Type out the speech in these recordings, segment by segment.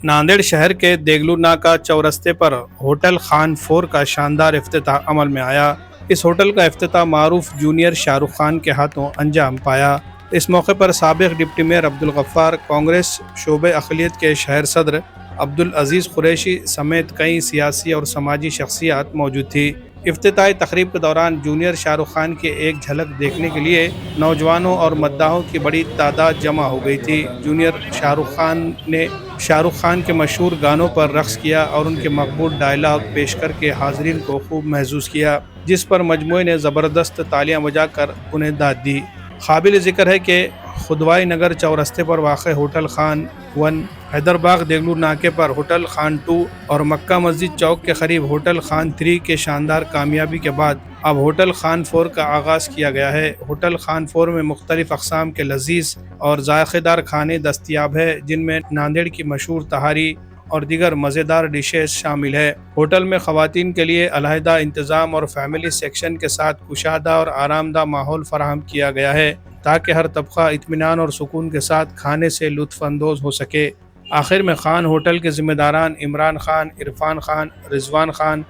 नांदेड़ शहर के देगलू नाका चौरस्ते पर होटल खान 4 का शानदार इफ्तिताह अमल में आया। इस होटल का इफ्तिताह मारूफ जूनियर शाहरुख खान के हाथों अंजाम पाया। इस मौके पर साबिक डिप्टी मेयर अब्दुल गफ्फार, कांग्रेस शोबे अक़लियत के शहर सदर अब्दुल अजीज़ कुरैशी समेत कई सियासी और समाजी शख्सियात मौजूद थी। इफ्तिताही तकरीब के दौरान जूनियर शाहरुख खान की एक झलक देखने के लिए नौजवानों और मद्दाहों की बड़ी तादाद जमा हो गई थी। जूनियर शाहरुख खान ने शाहरुख खान के मशहूर गानों पर रक़्स किया और उनके मकबूल डायलॉग पेश करके हाज़रीन को खूब महसूस किया, जिस पर मजमूए ने ज़बरदस्त तालियां बजाकर उन्हें दाद दी। काबिल ज़िक्र है कि खुदवाई नगर चौरस्ते पर वाक़ होटल खान 1, हैदरबाग देगलू नाके पर होटल खान 2 और मक्का मस्जिद चौक के करीब होटल खान 3 के शानदार कामयाबी के बाद अब होटल खान 4 का आगाज़ किया गया है। होटल खान 4 में मुख्तलिफ़ अक़साम के लजीज़ और ज़ायक़ेदार खाने दस्तियाब है, जिनमें नांदेड़ की मशहूर तहारी और दीगर मज़ेदार डिशेज शामिल है। होटल में ख़वातीन के लिए अलहदा इंतज़ाम और फैमिली सेक्शन के साथ कुशादा और आरामदा माहौल फराहम किया गया है, ताकि हर तबका इत्मीनान और सुकून के साथ खाने से लुत्फ़ अंदोज़ हो सके। आखिर में खान होटल के ज़िम्मेदारान इमरान खान, इरफान खान, रिजवान खान,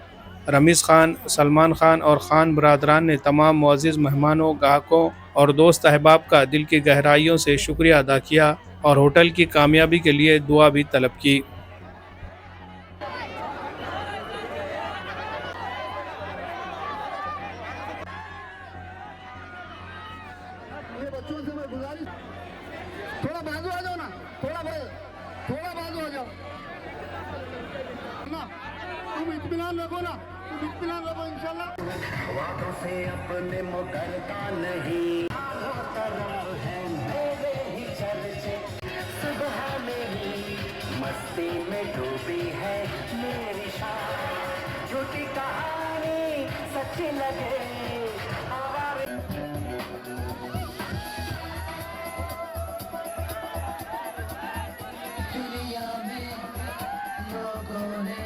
रमीज़ खान, सलमान खान और खान बरादरान ने तमाम मुअज़्ज़िज़ मेहमानों, गाहकों और दोस्त अहबाब का दिल की गहराइयों से शुक्रिया अदा किया और होटल की कामयाबी के लिए दुआ भी तलब की। ये बच्चों से मैं गुजारिश, थोड़ा बाजू आ जाओ ना, थोड़ा बाजू आ जाओ ना, तुम इत्मीनान रखो ना, तुम इत्मीनान रखो इंशाल्लाह। वादों से अपने मुकरता नहीं, तरफ है मेरे ही चर्चे, सुबह मेरी मस्ती में डूबी है मेरी शान, झूठी कहानी सच्ची लगे दुनिया में लोगों ने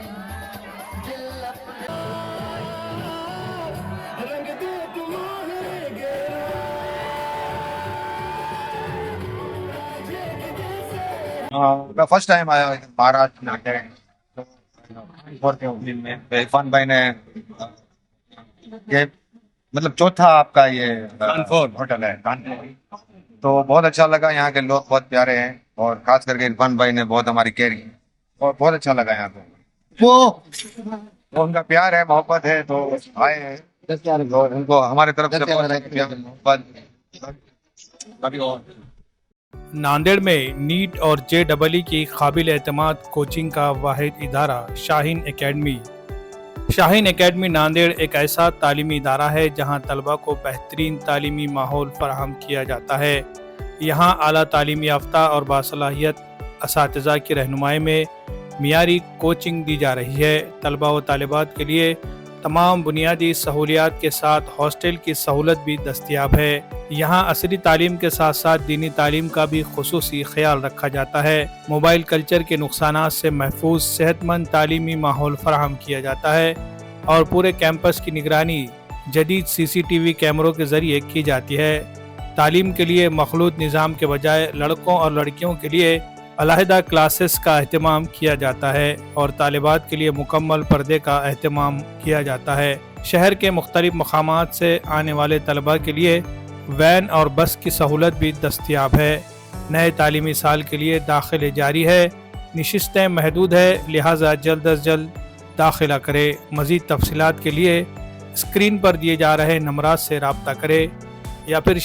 दिल अपने रंग दे तुम्हारे गेरा मैं फर्स्ट टाइम आया हूँ महाराष्ट्र नांदेड़ में। इरफान भाई ने ये मतलब चौथा आपका ये कानपुर होटल है कानपुर, तो बहुत अच्छा लगा। यहाँ के लोग बहुत प्यारे हैं और खास करके इरफान भाई ने बहुत हमारी केयर की और बहुत अच्छा लगा यहाँ पे। वो उनका प्यार है, मोहब्बत है, तो आए हैं और उनको हमारे तरफ से बहुत प्यार मोहब्बत कभी और। नांदेड़ में नीट और JEE की काबिल एतमाद कोचिंग का वाहिद इदारा शाहीन एकेडमी। शाहीन एकेडमी नांदेड़ एक ऐसा तालीमी इदारा है जहां तलबा को बेहतरीन तालीमी माहौल फराहम किया जाता है। यहां आला तालीमी याफ्ता और बासलाहियत असातिज़ा की रहनुमाई में मियारी कोचिंग दी जा रही है। तलबा व तालिबात के लिए तमाम बुनियादी सहूलियात के साथ हॉस्टल की सहूलत भी दस्तयाब है। यहाँ असली तालीम के साथ साथ दीनी तालीम का भी खुसूसी ख्याल रखा जाता है। मोबाइल कल्चर के नुकसानात से महफूज सेहतमंद तालीमी माहौल फराहम किया जाता है और पूरे कैंपस की निगरानी जदीद CCTV कैमरों के ज़रिए की जाती है। तालीम के लिए मखलूत निज़ाम के बजाय लड़कों और लड़कियों के लिए अलहदा क्लासेस का अहतमाम किया जाता है और तालिबात के लिए मुकम्मल पर्दे का अहतमाम किया जाता है। शहर के मुख्तलिफ मकामात से आने वाले तलबा के लिए वैन और बस की सहूलत भी दस्तयाब है। नए तालीमी साल के लिए दाखिले जारी है, नशिस्तें महदूद है, लिहाजा जल्द अज जल्द दाखिला करें। मज़ीद तफसीलात के लिए स्क्रीन पर दिए जा रहे नंबरात से रब्ता करें या फिर